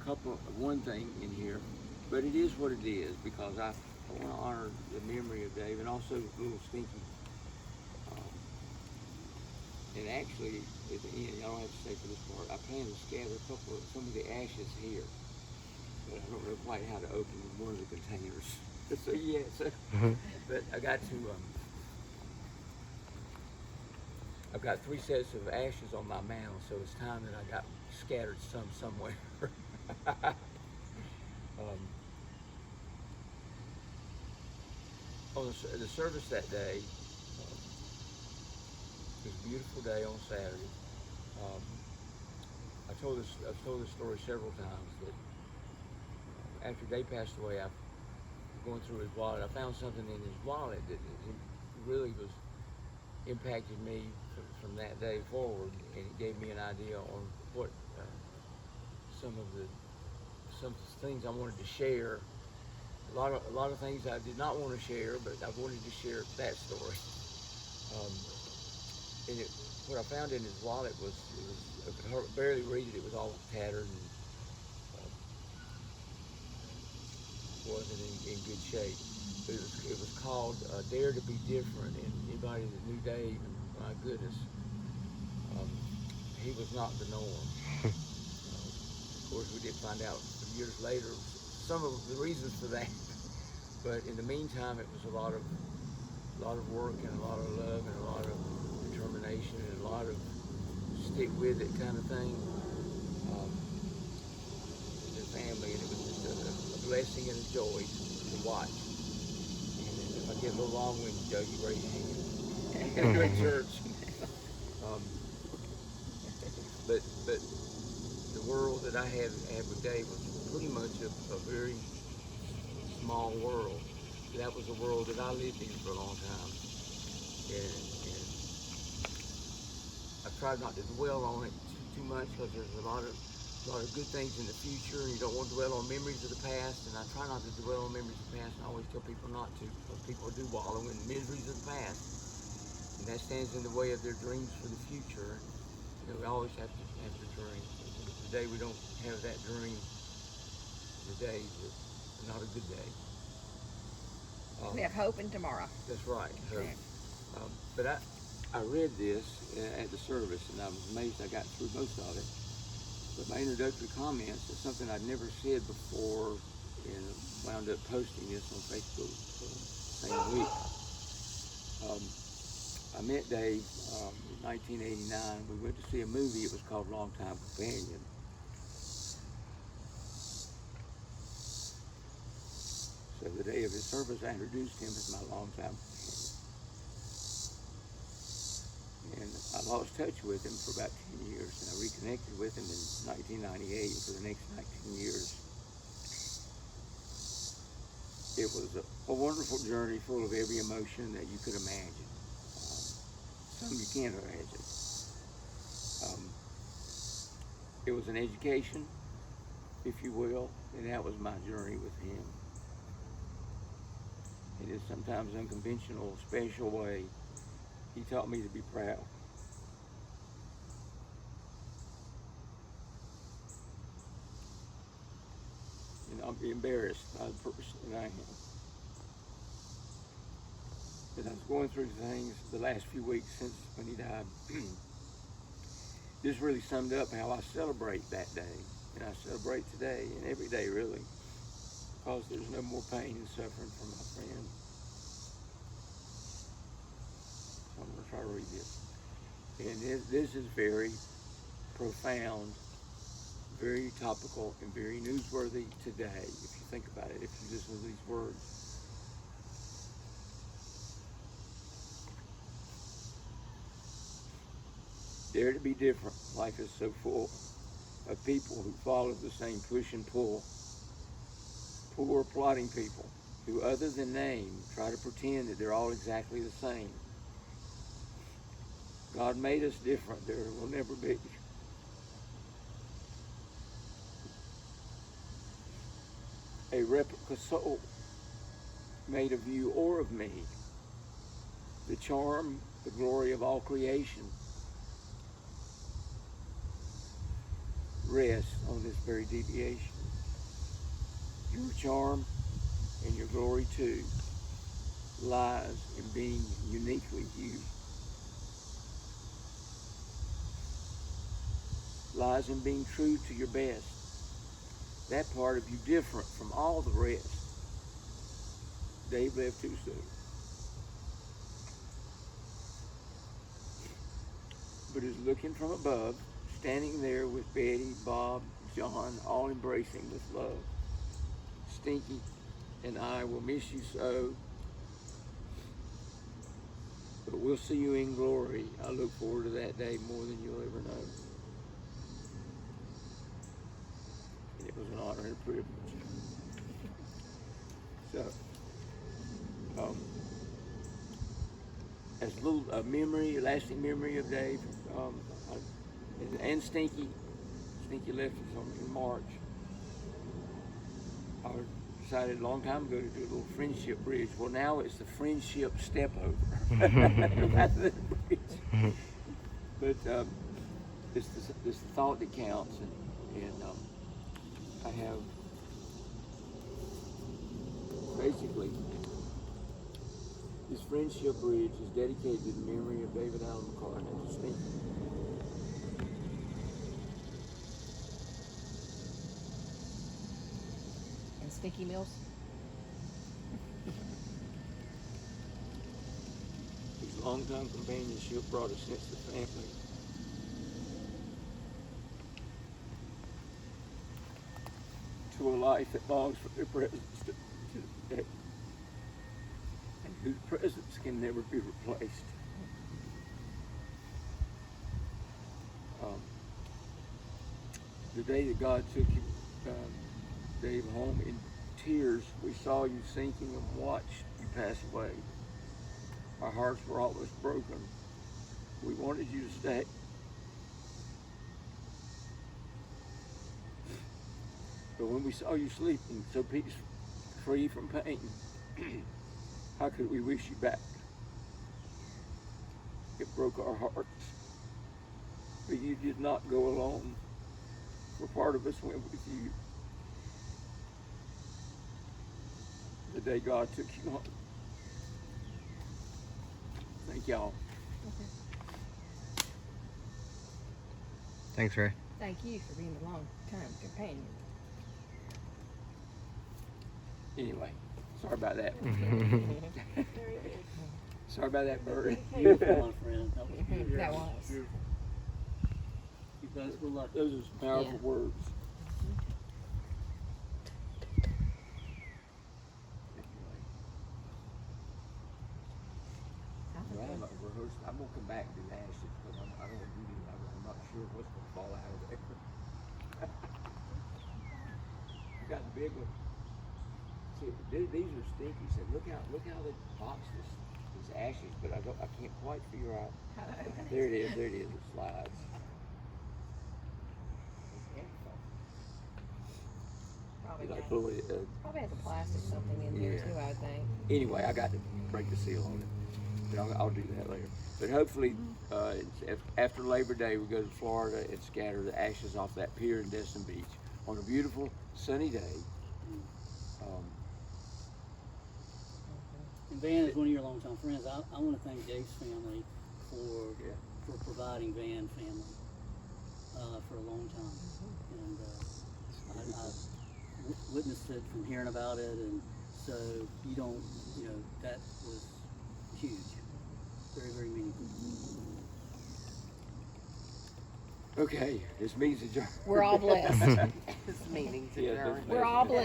one thing in here, but it is what it is because I want to honor the memory of Dave and also little Stinky. Um, and actually, at the end, I don't have to say for this part, I plan to scatter some of the ashes here, but I don't know quite how to open one of the containers. So yeah, but I got to. I've got 3 sets of ashes on my mound, so it's time that I got scattered somewhere. On the service that day, it was a beautiful day on Saturday. I've told this story several times that after Dave passed away, I going through his wallet, I found something in his wallet that really was impacted me from that day forward, and it gave me an idea on what some things I wanted to share. A lot of things I did not want to share, but I wanted to share that story. And what I found in his wallet was I could barely read it. It was all tattered and wasn't in good shape. But it was called Dare to Be Different, and anybody that knew Dave, my goodness, he was not the norm. Of course, we did find out years later some of the reasons for that. But in the meantime, it was a lot of work and a lot of love and a lot of determination and a lot of stick with it kind of thing. The family, and it was just a blessing and a joy to watch. And if I get a little long-winded, Joe, you raise your hand. Great church. But the world that I had with Dave was pretty much a very small world. That was a world that I lived in for a long time, and I tried not to dwell on it too much because there's a lot of good things in the future, and you don't want to dwell on memories of the past. And I try not to dwell on memories of the past, and I always tell people not to, because people do wallow in miseries of the past, and that stands in the way of their dreams for the future. You know, we always have to dream. Today we don't have that dream. Today is not a good day. We have hope in tomorrow. That's right. So, but I read this at the service, and I was amazed I got through most of it. But my introductory comments is something I'd never said before, and wound up posting this on Facebook the same week. I met Dave in 1989. We went to see a movie. It was called Longtime Companion. So the day of his service, I introduced him as my longtime companion. And I lost touch with him for about 10 years, and I reconnected with him in 1998. For the next 19 years, it was a wonderful journey full of every emotion that you could imagine. Some you can't imagine. It was an education, if you will, and that was my journey with him. In his sometimes unconventional, special way, he taught me to be proud. And I'll be embarrassed by the person that I am. As I was going through things the last few weeks since when he died, this really summed up how I celebrate that day. And I celebrate today and every day, really, because there's no more pain and suffering for my friend. So I'm going to try to read this. And this is very profound, very topical, and very newsworthy today, if you think about it, if you listen to these words. Dare to be different. Life is so full of people who follow the same push and pull. Poor, plotting people who, other than name, try to pretend that they're all exactly the same. God made us different. There will never be. A replica soul made of you or of me. The charm, the glory of all creation rests on this very deviation. Your charm and your glory too lies in being uniquely you. Lies in being true to your best. That part of you different from all the rest. Dave left too soon. But is looking from above, standing there with Betty, Bob, John, all embracing with love. Stinky and I will miss you so, but we'll see you in glory. I look forward to that day more than you'll ever know. And it was an honor and a privilege. So, as a little memory, lasting memory of Dave, and Stinky. Stinky left us in March. I decided a long time ago to do a little friendship bridge. Well, now it's the friendship step over rather than a bridge. But it's the thought that counts, and I have basically this friendship bridge is dedicated to the memory of David Allen McArtan and Stinky. And Stinky Mills. His longtime companionship brought a sense of family. To a life that longs for their presence to the day, and whose presence can never be replaced. The day that God took you, Dave, home in tears, we saw you sinking and watched you pass away. Our hearts were almost broken. We wanted you to stay. But when we saw you sleeping so peaceful, free from pain, how could we wish you back? It broke our hearts. But you did not go alone, for part of us went with you. The day God took you home. Thank y'all. Thanks, Ray. Thank you for being a long-time companion. Anyway, sorry about that. Sorry about that, Bird. Beautiful, my friend. That was beautiful. That was. Beautiful. You guys were lucky. Those are some powerful Yeah. words. I'm gonna come back and do ashes, but I don't want to do it. I'm not sure what's gonna fall out of there. You got the big one. See, these are Stinky. Said, look how they boxed these ashes, but I can't quite figure out. There it is. It slides. Probably, Like fully, probably has a plastic something in there Yeah. too, I think. Anyway, I got to break the seal on it. But I'll do that later. But hopefully, after Labor Day, we go to Florida and scatter the ashes off that pier in Destin Beach on a beautiful sunny day. And Van is one of your longtime friends. I want to thank Dave's family for providing Van family for a long time. And I witnessed it from hearing about it, and so that was huge. Very, very meaningful. Okay, this meeting's adjourned. We're all blessed. This meeting's Yeah, adjourned. We're all blessed.